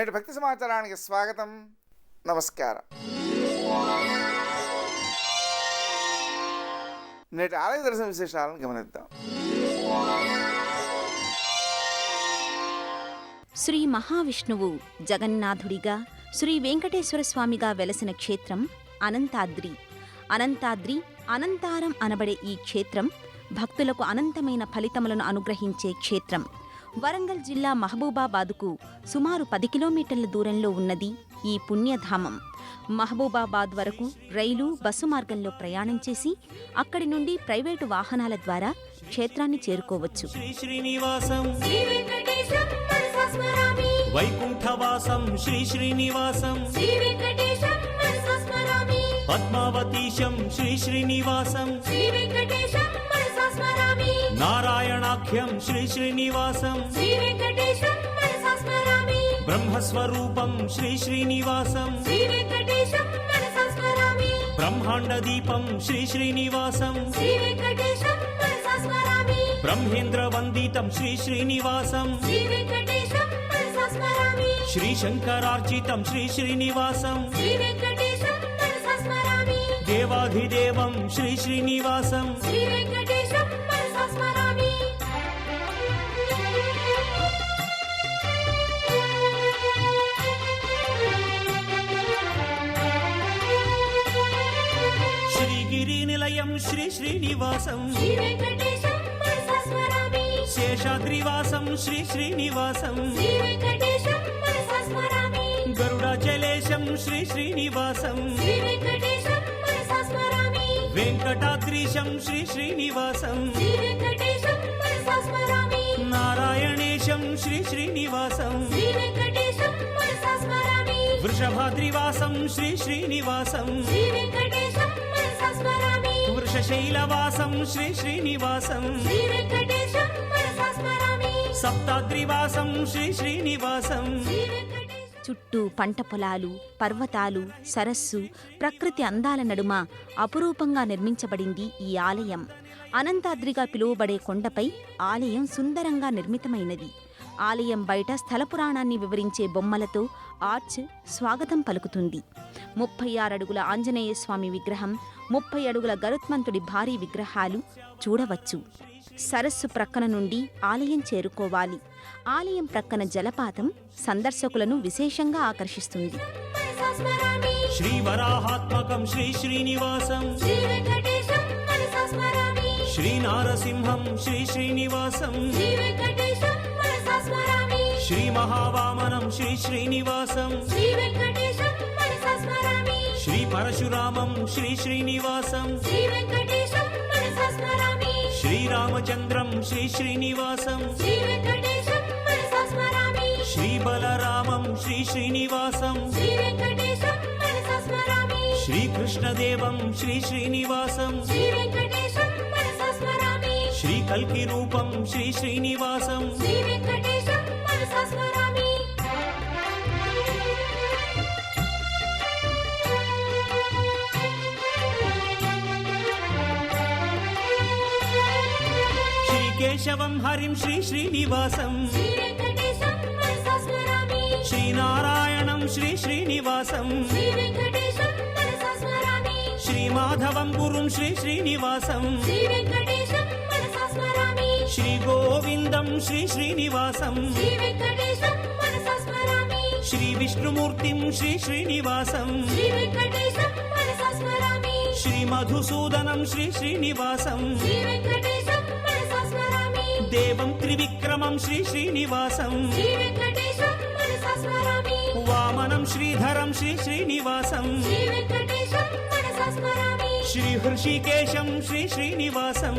నేటి భక్తి సమాచారానికి స్వాగతం, నమస్కారం. నేటి ఆలయ దర్శన విశేషాలను గమనిద్దాం. శ్రీ మహావిష్ణువు జగన్నాథుడిగా, శ్రీ వెంకటేశ్వర స్వామిగా వెలసిన క్షేత్రం అనంతాద్రి. అనంతాద్రి, అనంతారం అనబడే ఈ క్షేత్రం భక్తులకు అనంతమైన ఫలితములను అనుగ్రహించే క్షేత్రం. వరంగల్ జిల్లా మహబూబాబాదుకు సుమారు 10 కిలోమీటర్ల దూరంలో ఉన్నది ఈ పుణ్యధామం. మహబూబాబాద్ వరకు రైలు, బస్సు మార్గంలో ప్రయాణం చేసి అక్కడి నుండి ప్రైవేటు వాహనాల ద్వారా క్షేత్రాన్ని చేరుకోవచ్చు. వైకుంఠవాసం శ్రీ శ్రీనివాసం, పద్మావతీశం శ్రీ శ్రీనివాసం, నారాయణాఖ్యం శ్రీ శ్రీనివాసం, బ్రహ్మస్వరూపం శ్రీ శ్రీనివాసం, బ్రహ్మాండ దీపం శ్రీ శ్రీనివాసం, బ్రహ్మేంద్ర వందితం శ్రీ శ్రీనివాసం, శ్రీ శంకరార్చితం శ్రీ శ్రీనివాసం, దేవాధిదేవం శ్రీ శ్రీనివాసం, శ్రీగిరి నిలయం శ్రీ శ్రీనివాసం, శేషాద్రివాసం శ్రీ శ్రీనివాసం, గరుడాచలేశం శ్రీ శ్రీనివాసం, వెంకటాద్రీశం శ్రీ శ్రీనివాసం, నారాయణేశం శ్రీ శ్రీనివాసం, వృషభాద్రివాసం శ్రీ శ్రీనివాసం, వృషశైలవాసం శ్రీ శ్రీనివాసం, సప్తాద్రివాసం శ్రీ శ్రీనివాసం. చుట్టూ పంట పొలాలు, పర్వతాలు, సరస్సు, ప్రకృతి అందాల నడుమ అపురూపంగా నిర్మించబడింది ఈ ఆలయం. అనంతాద్రిగా పిలువబడే కొండపై ఆలయం సుందరంగా నిర్మితమైనది. ఆలయం బయట స్థల పురాణాన్ని వివరించే బొమ్మలతో ఆర్చ్ స్వాగతం పలుకుతుంది. 36 అడుగుల ఆంజనేయ స్వామి విగ్రహం, 30 అడుగుల గరుత్మంతుడి భారీ విగ్రహాలు చూడవచ్చు. సరస్సు ప్రక్కన నుండి ఆలయం చేరుకోవాలి. ఆలయం ప్రక్కన జలపాతం సందర్శకులను విశేషంగా ఆకర్షిస్తుంది. శ్రీ వరాహాత్మకం శ్రీ శ్రీనివాసం, శ్రీ నారసింహం శ్రీ శ్రీనివాసం, శ్రీ మహావామనం శ్రీ శ్రీనివాసం, శ్రీ పరశురామం శ్రీ శ్రీనివాసం, శ్రీరామచంద్రం శ్రీ శ్రీనివాసం, శ్రీ బలరామం శ్రీ శ్రీనివాసం, శ్రీకృష్ణదేవం శ్రీ శ్రీనివాసం, శ్రీ కల్కి రూపం శ్రీ శ్రీనివాసం, కేశవం హరిం శ్రీ శ్రీనివాసం, శ్రీనారాయణం శ్రీ శ్రీనివాసం, శ్రీమాధవం గురుం శ్రీ శ్రీనివాసం, శ్రీ గోవిందం శ్రీ శ్రీనివాసం, శ్రీ విష్ణుమూర్తిం శ్రీ శ్రీనివాసం, శ్రీ మధుసూదనం శ్రీ శ్రీనివాసం, దేవం త్రివిక్రమం శ్రీ శ్రీనివాసం, వామనం శ్రీధరం శ్రీ శ్రీనివాసం, శ్రీ హృషికేశం శ్రీ శ్రీనివాసం.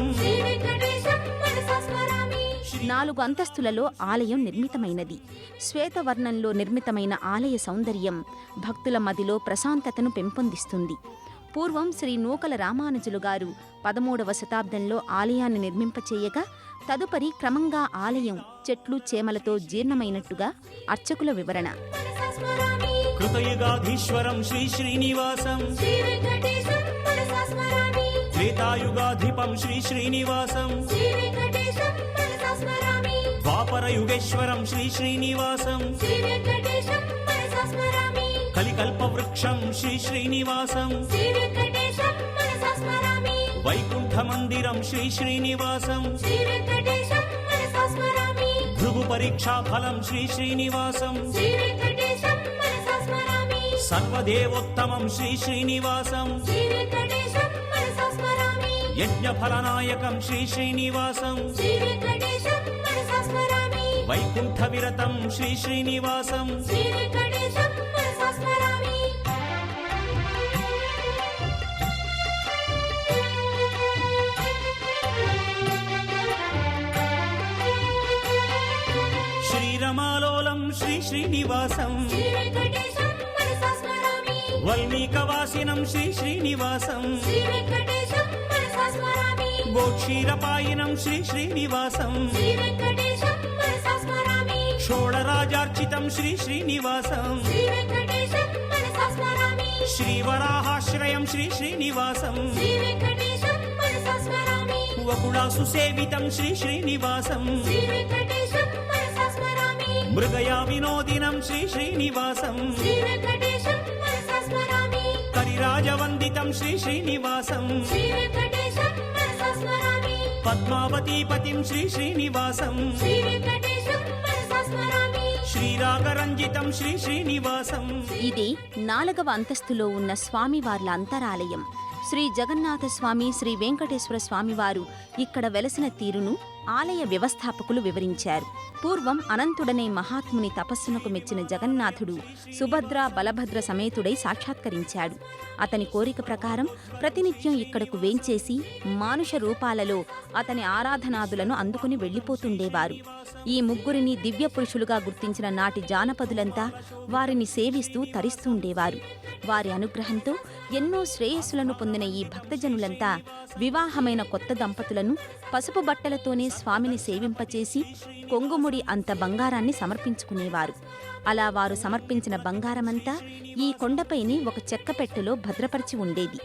4 అంతస్తులలో ఆలయం నిర్మితమైనది. శ్వేతవర్ణంలో నిర్మితమైన ఆలయ సౌందర్యం భక్తుల మదిలో ప్రశాంతతను పెంపొందిస్తుంది. పూర్వం శ్రీ నూకల రామానుజులు గారు 13వ శతాబ్దంలో ఆలయాన్ని నిర్మింపచేయగా తదుపరి క్రమంగా ఆలయం చెట్లు చేమలతో జీర్ణమైనట్టుగా అర్చకుల వివరణ. కృతయుగాధీశ్వరం శ్రీ శ్రీనివాసం, త్రేతాయుగాధిపం శ్రీ శ్రీనివాసం, స్మరామి ద్వాపర యుగేశ్వరం శ్రీ శ్రీనివాసం శ్రీ వెంకటేశం మనసా స్మరామి కలికల్ప వృక్షం శ్రీ శ్రీనివాసం శ్రీ వెంకటేశం మనసా స్మరామి వైకుంఠ మందిరం శ్రీ శ్రీనివాసం శ్రీ వెంకటేశం మనసా స్మరామి భృగు పరీక్షా ఫలం శ్రీ శ్రీనివాసం శ్రీ వెంకటేశం మనసా స్మరామి సర్వదేవోత్తమం శ్రీ శ్రీనివాసం శ్రీ వెంకటేశం మనసా స్మరామి యజ్ఞ ఫలనాయకం శ్రీ శ్రీనివాసం శ్రీ వెంకటేశం మనసా స్మరామి వైకుంఠ విరతం శ్రీ శ్రీనివాసం శ్రీ వెంకటేశం మనసా స్మరామి శ్రీరమాలోలం శ్రీ శ్రీనివాసం శ్రీ వెంకటేశం మనసా స్మరామి వల్మీకవాసినం శ్రీ శ్రీనివాసం శ్రీ వెంకటేశం మనసా స్మరామి గోక్షీరపాయినం శ్రీ శ్రీనివాసం శ్రీ వెంకటేశం మనసా స్మరామి షోడరాజార్చితం శ్రీ శ్రీనివాసం శ్రీ వెంకటేశం మనసా స్మరామి శ్రీవరాహాశ్రయం శ్రీ శ్రీనివాసం శ్రీ వెంకటేశం మనసా స్మరామి వకుళాసు సేవితం శ్రీ శ్రీనివాసం శ్రీ వెంకటేశం మనసా స్మరామి మృగయా వినోదినం శ్రీ శ్రీనివాసం శ్రీ వెంకటేశం మనసా స్మరామి కరిరాజవందితం శ్రీ శ్రీనివాసం శ్రీ వెంకటేశం మనసా స్మరామి పద్మావతీపతిం శ్రీ శ్రీనివాసం శ్రీ వెంకటేశం మనసా స్మరామి శ్రీరాగరంజితం శ్రీ శ్రీనివాసం ఇది 4వ అంతస్తులో ఉన్న స్వామివార్ల అంతరాలయం. శ్రీ జగన్నాథ స్వామి, శ్రీ వెంకటేశ్వర స్వామివారు ఇక్కడ వెలసిన తీరును ఆలయ వ్యవస్థాపకులు వివరించారు. పూర్వం అనంతుడనే మహాత్ముని తపస్సునకు మెచ్చిన జగన్నాథుడు సుభద్ర బలభద్ర సమేతుడై సాక్షాత్కరించాడు. అతని కోరిక ప్రకారం ప్రతినిత్యం ఇక్కడకు వేంచేసి మానుష రూపాలలో అతని ఆరాధనాదులను అందుకుని వెళ్లిపోతుండేవారు. ఈ ముగ్గురిని దివ్య పురుషులుగా గుర్తించిన నాటి జానపదులంతా వారిని సేవిస్తూ తరిస్తుండేవారు. వారి అనుగ్రహంతో ఎన్నో శ్రేయస్సులను పొందిన ఈ భక్తజనులంతా వివాహమైన కొత్త దంపతులను పసుపు బట్టలతోనే స్వామిని సేవింపచేసి కొంగుముడి అంత బంగారాన్ని సమర్పించుకునేవారు. అలా వారు సమర్పించిన బంగారమంతా ఈ కొండపైనే ఒక చెక్కపెట్టెలో భద్రపరిచి ఉండేది.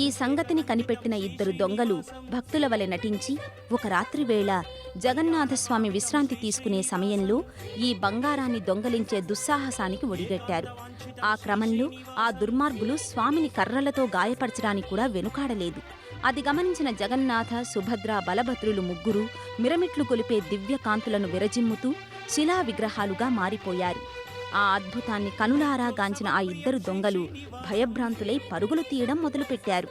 ఈ సంగతిని కనిపెట్టిన 2 దొంగలు భక్తుల వలె నటించి ఒక రాత్రివేళ జగన్నాథస్వామి విశ్రాంతి తీసుకునే సమయంలో ఈ బంగారాన్ని దొంగలించే దుస్సాహసానికి ఒడిగట్టారు. ఆ క్రమంలో ఆ దుర్మార్గులు స్వామిని కర్రలతో గాయపరచడానికి కూడా వెనుకాడలేదు. అది గమనించిన జగన్నాథ, సుభద్ర, బలభద్రులు ముగ్గురు మిరమిట్లు కొలిపే దివ్యకాంతులను విరజిమ్ముతూ శిలా విగ్రహాలుగా మారిపోయారు. ఆ అద్భుతాన్ని కనులారా గాంచిన ఆ 2 దొంగలు భయభ్రాంతులై పరుగులు తీయడం మొదలుపెట్టారు.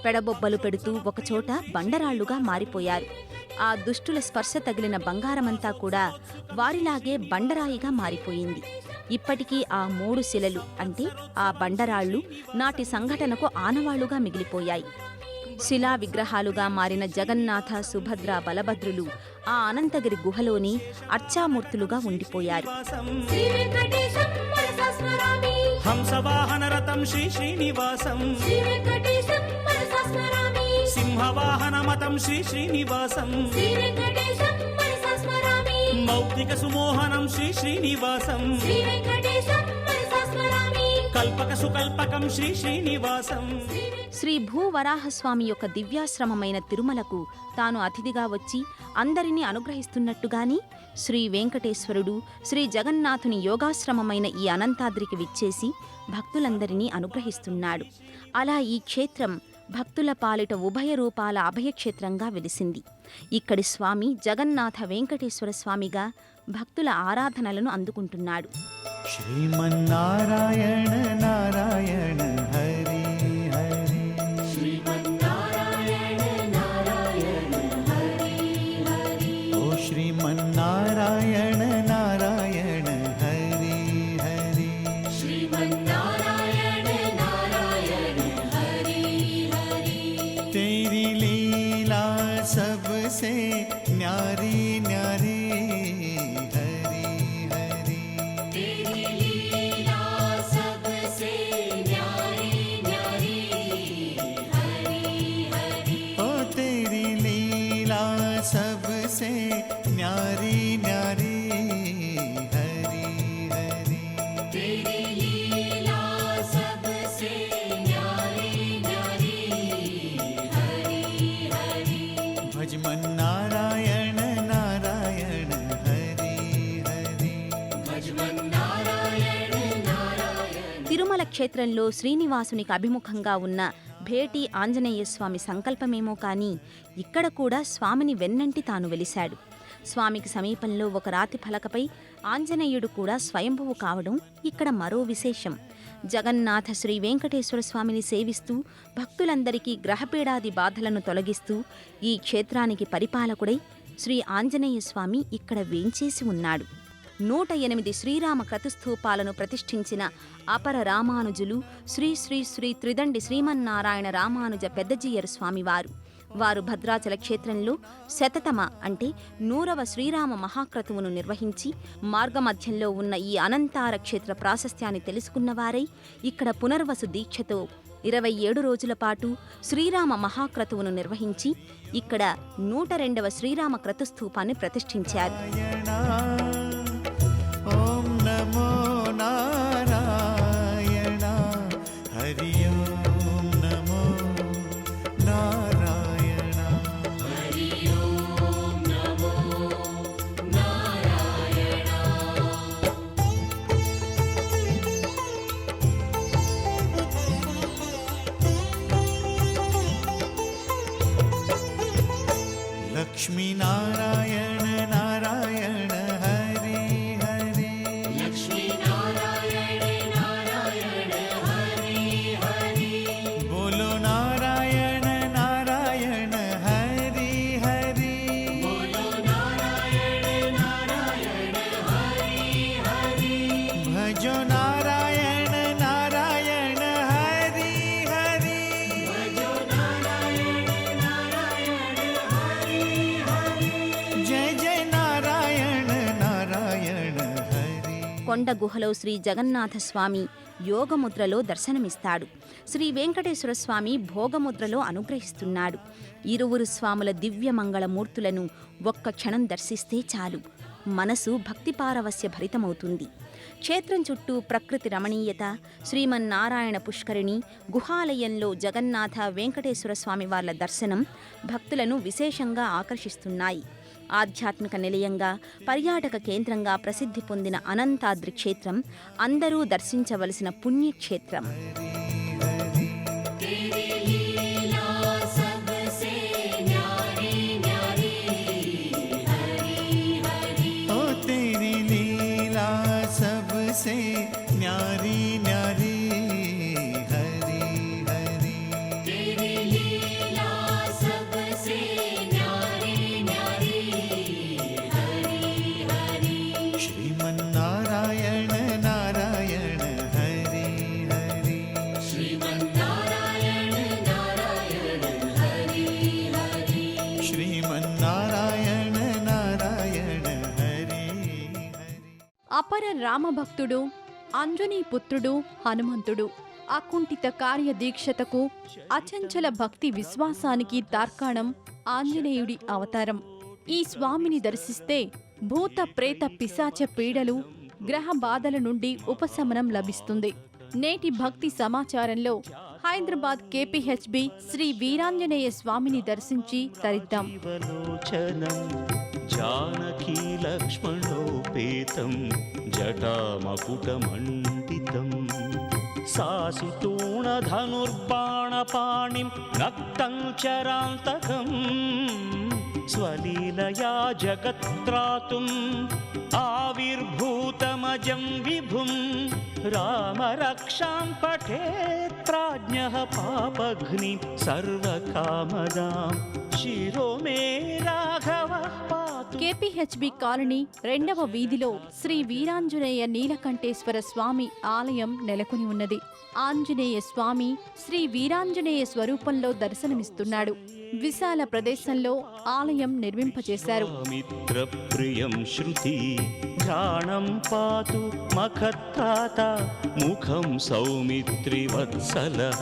పెడబొబ్బలు పెడుతూ ఒకచోట బండరాళ్లుగా మారిపోయారు. ఆ దుష్టుల స్పర్శ తగిలిన బంగారమంతా కూడా వారిలాగే బండరాయిగా మారిపోయింది. ఇప్పటికీ ఆ 3 శిలలు అంటే ఆ బండరాళ్లు నాటి సంఘటనకు ఆనవాళ్లుగా మిగిలిపోయాయి. శిలా విగ్రహాలుగా మారిన జగన్నాథ, సుభద్ర, బలభద్రులు ఆ అనంతగిరి గుహలోని అర్చామూర్తులుగా ఉండిపోయారు. శ్రీ వెంకటేశం మనసా స్మరామి హంసవాహన రథం శ్రీ శ్రీనివాసం శ్రీ వెంకటేశం మనసా స్మరామి సింహవాహన మతం శ్రీ శ్రీనివాసం శ్రీ వెంకటేశం మనసా స్మరామి మౌక్తిక సుమోహనం శ్రీ శ్రీనివాసం శ్రీ వెంకటేశం మనసా స్మరామి కల్పక సుకల్పకం శ్రీ శ్రీనివాసం. శ్రీ భూవరాహస్వామి యొక్క దివ్యాశ్రమమైన తిరుమలకు తాను అతిథిగా వచ్చి అందరినీ అనుగ్రహిస్తున్నట్టుగాని శ్రీ వెంకటేశ్వరుడు శ్రీ జగన్నాథుని యోగాశ్రమమైన ఈ అనంతాద్రికి విచ్చేసి భక్తులందరినీ అనుగ్రహిస్తున్నాడు. అలా ఈ క్షేత్రం భక్తుల పాలిట ఉభయ రూపాల అభయక్షేత్రంగా వెలిసింది. ఇక్కడి స్వామి జగన్నాథ వెంకటేశ్వర స్వామిగా భక్తుల ఆరాధనలను అందుకుంటున్నాడు. श्रीमन्नारायण नारायण हरि हरि श्रीमन्नारायण नारायण हरि हरि ओ श्रीमन्नारायण नारायण हरि हरि श्रीमन्नारायण नारायण हरि हरि तेरी लीला सबसे न्यारी न्यारी క్షేత్రంలో శ్రీనివాసునికి అభిముఖంగా ఉన్న భేటీ ఆంజనేయ స్వామి సంకల్పమేమో కానీ ఇక్కడ కూడా స్వామిని వెన్నంటి తాను వెలిశాడు. స్వామికి సమీపంలో ఒక రాతి ఫలకపై ఆంజనేయుడు కూడా స్వయంభువు కావడం ఇక్కడ మరో విశేషం. జగన్నాథ శ్రీ వెంకటేశ్వర స్వామిని సేవిస్తూ భక్తులందరికీ గ్రహపీడాది బాధలను తొలగిస్తూ ఈ క్షేత్రానికి పరిపాలకుడై శ్రీ ఆంజనేయ స్వామి ఇక్కడ వేంచేసి ఉన్నాడు. 108 శ్రీరామ క్రతుస్థూపాలను ప్రతిష్ఠించిన అపర రామానుజులు శ్రీ శ్రీ శ్రీ త్రిదండి శ్రీమన్నారాయణ రామానుజ పెద్దజీయరు స్వామివారు. వారు భద్రాచల క్షేత్రంలో శతతమ అంటే 100వ శ్రీరామ మహాక్రతువును నిర్వహించి మార్గమధ్యంలో ఉన్న ఈ అనంతార క్షేత్ర ప్రాశస్త్యాన్ని తెలుసుకున్నవారై ఇక్కడ పునర్వసు దీక్షతో 27 రోజుల పాటు శ్రీరామ మహాక్రతువును నిర్వహించి ఇక్కడ 102వ శ్రీరామ క్రతుస్థూపాన్ని ప్రతిష్ఠించారు. ఓం నమో నారాయణ హరి ఓం నమో నారాయణ హరి ఓం నమో నారాయణ. లక్ష్మీ నారాయణ నారాయణ హరి హరి లక్ష్మీ నారాయణ నారాయణ హరి హరి బోలో నారాయణ నారాయణ హరి హరి బోలో నారాయణ నారాయణ హరి హరి భజో నారాయణ నారాయణ హరి హరి భజో నారాయణ నారాయణ హరి హరి జయ జయ నారాయణ నారాయణ హరి. కొండ గుహలో శ్రీ జగన్నాథ స్వామి యోగముద్రలో దర్శనమిస్తాడు. శ్రీ వెంకటేశ్వర స్వామి భోగముద్రలో అనుగ్రహిస్తున్నాడు. ఇరువురు స్వాముల దివ్యమంగళ మూర్తులను ఒక్క క్షణం దర్శిస్తే చాలు, మనసు భక్తిపారవస్య భరితమవుతుంది. క్షేత్రం చుట్టూ ప్రకృతి రమణీయత, శ్రీమన్నారాయణ పుష్కరిణి, గుహాలయంలో జగన్నాథ వెంకటేశ్వర స్వామి వార్ల దర్శనం భక్తులను విశేషంగా ఆకర్షిస్తున్నాయి. ఆధ్యాత్మిక నిలయంగా, పర్యాటక కేంద్రంగా ప్రసిద్ధి పొందిన అనంతాద్రి క్షేత్రం అందరూ దర్శించవలసిన పుణ్యక్షేత్రం. ओ तेरी लीला सबसे न्यारी न्यारी हरी हरी तेरी लीला सबसे न्यारी न्यारी हरी हरी श्रीमन्नारायण नारायण हरि हरि श्रीमन्नारायण नारायण हरि हरि श्रीमन्नारायण नारायण हरि हरि. అపర రామభక్తుడు, అంజనీ పుత్రుడు హనుమంతుడు. అకుంఠిత కార్యదీక్షతకు, అచంచల భక్తి విశ్వాసానికి తార్కాణం ఆంజనేయుడి అవతారం. ఈ స్వామిని దర్శిస్తే భూత ప్రేత పిశాచ పీడలు, గ్రహ బాధల నుండి ఉపశమనం లభిస్తుంది. నేటి భక్తి సమాచారంలో హైదరాబాద్ కేపీహెచ్బి శ్రీ వీరాంజనేయ స్వామిని దర్శించి తరిద్దాం. జీవలోచనం జానకీ లక్ష్మణోపేతం జటామకుటమండితం సాసితూణధనుర్బాణపాణిం నక్తం చరాంతకం స్వలీలయా జగత్రాతుం ఆవిర్భూతమజం విభుం రామ రక్షాం పఠేత్ ప్రాజ్ఞః పాపఘ్ని సర్వకామదాం శిరో మే రాఘవః పాతు. కేపీహెచ్బి కాలనీ 2వ వీధిలో శ్రీ వీరాంజనేయ నీలకంఠేశ్వర స్వామి ఆలయం నెలకొని ఉన్నది. ఆంజనేయ స్వామి శ్రీ వీరాంజనేయ స్వరూపంలో దర్శనమిస్తున్నాడు. విశాల ప్రదేశంలో ఆలయం నిర్మింపచేశారు. మిత్ర ప్రియం శృతి ఘ్రాణం పాతు మఖత్రాత ముఖం సౌమిత్రి వత్సలః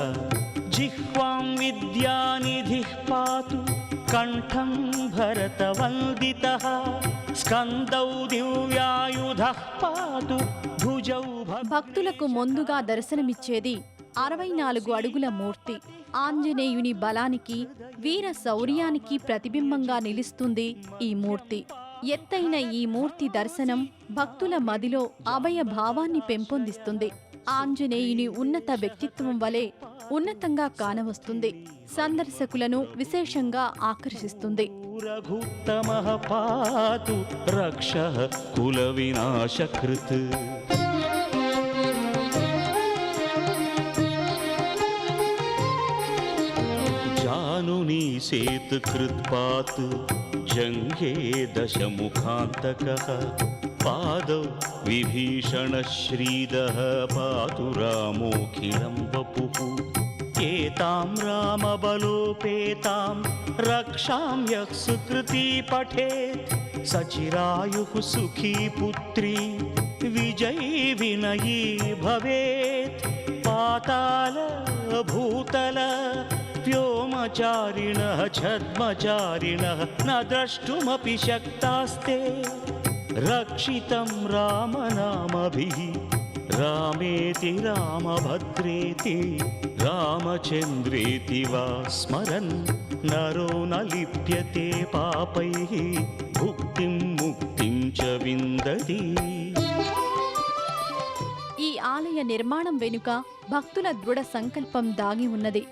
జిహ్వాం విద్యానిధిః పాతు కంఠం భరతవందితః స్కందౌ దివ్యాయుధః పాతు భుజౌ భక్తులకు ముందుగా దర్శనమిచ్చేది 64 అడుగుల మూర్తి. ఆంజనేయుని బలానికి, వీర శౌర్యానికి ప్రతిబింబంగా నిలుస్తుంది ఈ మూర్తి. ఎత్తైన ఈ మూర్తి దర్శనం భక్తుల మదిలో అభయ భావాన్ని పెంపొందిస్తుంది. ఆంజనేయుని ఉన్నత వ్యక్తిత్వం వలె ఉన్నతంగా కానవస్తుంది. సందర్శకులను విశేషంగా ఆకర్షిస్తుంది. రఘుత్తమః పాతు రక్షః కుల వినాశకృత్. జానుని సేతు కృత్పాత్ జంఘే దశముఖాంతకః. పాదౌ విభీషణ శ్రీదః పాతు రామోఖిలం వపుః. ఏతాం రామబలోపేతాం రక్షాం యః సుకృతి పఠేత్. సచిరాయుః సుఖీ పుత్రీ విజయీ వినయీ భవేత్. పాతాళ భూతల వ్యోమచారిణః ఛద్మచారిణః న ద్రష్టుమపి శక్తాస్తే. రక్షితం రామనామభిః రామేతి రామభద్రేతి రామచంద్రేతి వా స్మరన్ నరో న లిప్యతే పాపైః భుక్తిం ముక్తిం చ విందతి. ఈ ఆలయ నిర్మాణం వెనుక భక్తుల దృఢ సంకల్పం దాగి ఉన్నది.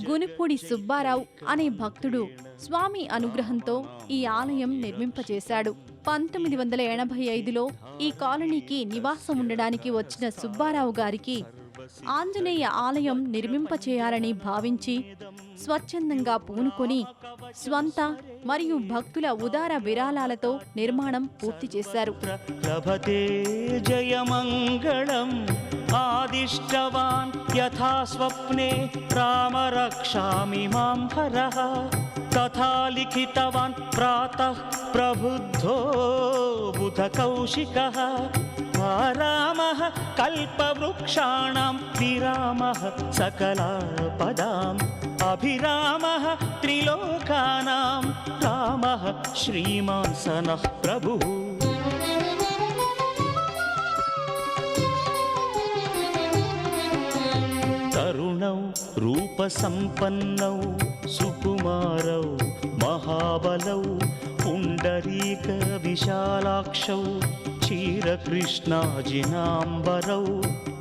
గునిపూడి సుబ్బారావు అనే భక్తుడు స్వామి అనుగ్రహంతో ఈ ఆలయం నిర్మింపచేశాడు. 1985లో ఈ కాలనీకి నివాసం ఉండడానికి వచ్చిన సుబ్బారావు గారికి ఆంజనేయ ఆలయం నిర్మింపచేయాలని భావించి స్వచ్ఛందంగా పూనుకొని స్వంత మరియు భక్తుల ఉదార విరాళాలతో నిర్మాణం పూర్తి చేశారు. లభతే జయమంగళం ఆదిష్టవాన్ యథా స్వప్నే రామ రక్షామి మాం హరః. తథా లిఖితవాన్ ప్రాతః ప్రబుద్ధో బుధ కౌశికః. రామః కల్పవృక్షాణాం విరామః సకలాపదాం. అభిరామః త్రిలోకానాం రామః శ్రీమాన్ సనః ప్రభుః. తరుణౌ రూపసంపన్నౌ సుకుమారౌ మహాబలౌ పుండరీక విశాలాక్షౌ క్షీరకృష్ణాజినాంబరౌ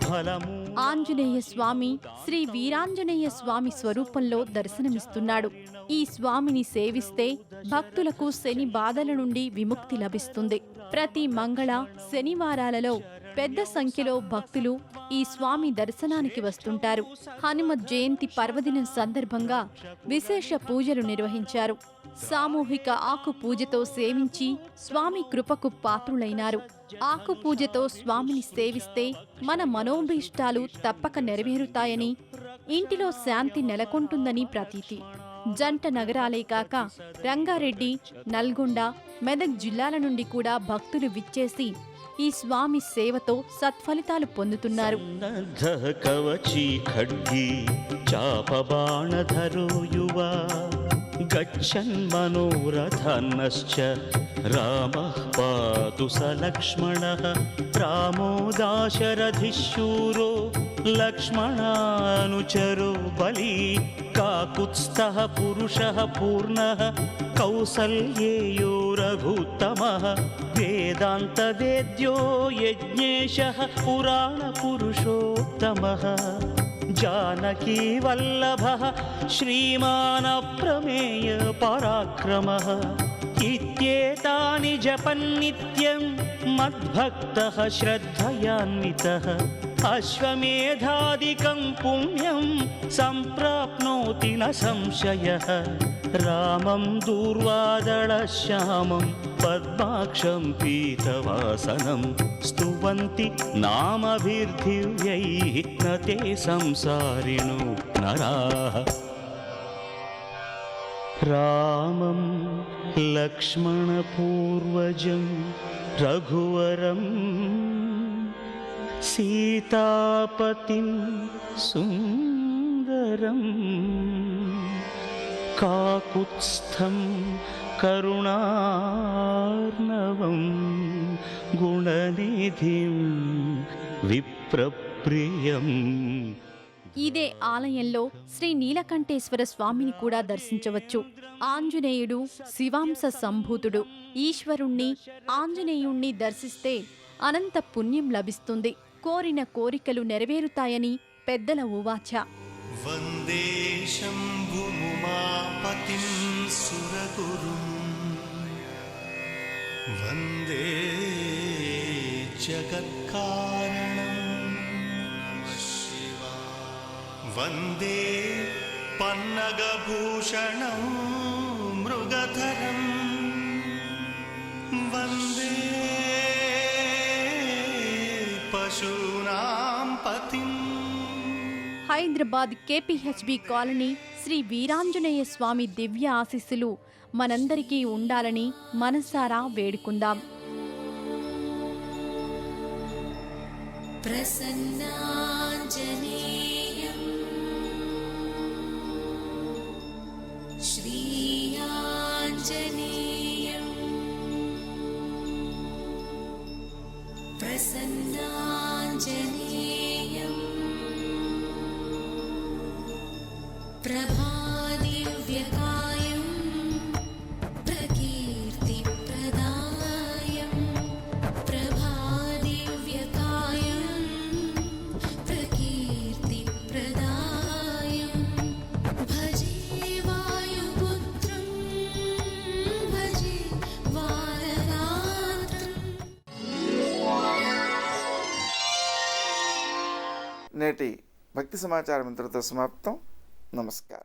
ఫలము. ఆంజనేయ స్వామి శ్రీ వీరాంజనేయ స్వామి స్వరూపంలో దర్శనమిస్తున్నాడు. ఈ స్వామిని సేవిస్తే భక్తులకు శని బాధల నుండి విముక్తి లభిస్తుంది. ప్రతి మంగళ శనివారాలలో పెద్ద సంఖ్యలో భక్తులు ఈ స్వామి దర్శనానికి వస్తుంటారు. హనుమత్ జయంతి పర్వదినం సందర్భంగా విశేష పూజలు నిర్వహించారు. సామూహిక ఆకు పూజతో సేవించి స్వామి కృపకు పాత్రులైనారు. ఆకు పూజతో స్వామిని సేవిస్తే మన మనోభీష్టాలు తప్పక నెరవేరుతాయని, ఇంటిలో శాంతి నెలకొంటుందని ప్రతీతి. జంట నగరాలే కాక రంగారెడ్డి, నల్గొండ, మెదక్ జిల్లాల నుండి కూడా భక్తులు విచ్చేసి ఈ స్వామి సేవతో సత్ఫలితాలు పొందుతున్నారు. కవచీ ఖడ్గీ చాపబాణధరో యువా గచ్చన్ మనోరథన్నశ్చ రామః పాతు స లక్ష్మణః. రామో దాశరథిశూరో లక్ష్మణానుచరో బలీ. కాకుత్స్థః పురుషః పూర్ణః కౌసల్యేయో రఘుత్తమః. వేదాంతవేద్యో యజ్ఞేశః పురాణ పురుషోత్తమః. జానకీ వల్లభః శ్రీమానప్రమేయ పరాక్రమః. ఇత్యేతాని జపన్నిత్యం మద్భక్తః శ్రద్ధయాన్వితః. అశ్వమేధాదికం పుణ్యం సంప్రాప్నోతి న సంశయః. రామం దూర్వాదళశ్యామం పద్మాక్షం పీతవాసనం. స్తువంతి నామభిర్దివ్యైః న తే సంసారిణో నరాః. రామం లక్ష్మణపూర్వజం రఘువరం సీతాపతిం సుందరం. కాకుత్స్థం కరుణార్ణవం గుణనిధిం విప్రప్రియం. ఇదే ఆలయంలో శ్రీ నీలకంఠేశ్వర స్వామిని కూడా దర్శించవచ్చు. ఆంజనేయుడు శివాంశ సంభూతుడు. ఈశ్వరుణ్ణి, ఆంజనేయుణ్ణి దర్శిస్తే అనంత పుణ్యం లభిస్తుంది. కోరిన కోరికలు నెరవేరుతాయని పెద్దల ఉవాచ. वन्दे शम्भुमुमापतिं सुरगुरुं वन्दे जगत्कारणं वन्दे पन्नगभूषणं मृगधरं वन्दे पशूनां पतिम्. హైదరాబాద్ కేపీహెచ్బి కాలనీ శ్రీ వీరాంజనేయ స్వామి దివ్య ఆశీస్సులు మనందరికీ ఉండాలని మనసారా వేడుకుందాం. प्रसन्नाञ्जनेयं श्रीयाञ्जनेयं प्रसन्नाञ्जनेयं प्रभादिव्यकायं प्रकीर्तिप्रदायं प्रभादिव्यकायं प्रकीर्तिप्रदायं भजे वायुपुत्रं भजे वारगात्रम्. నేటి భక్తి సమాచారం ఇంతటితో సమాప్తం. నమస్కారం.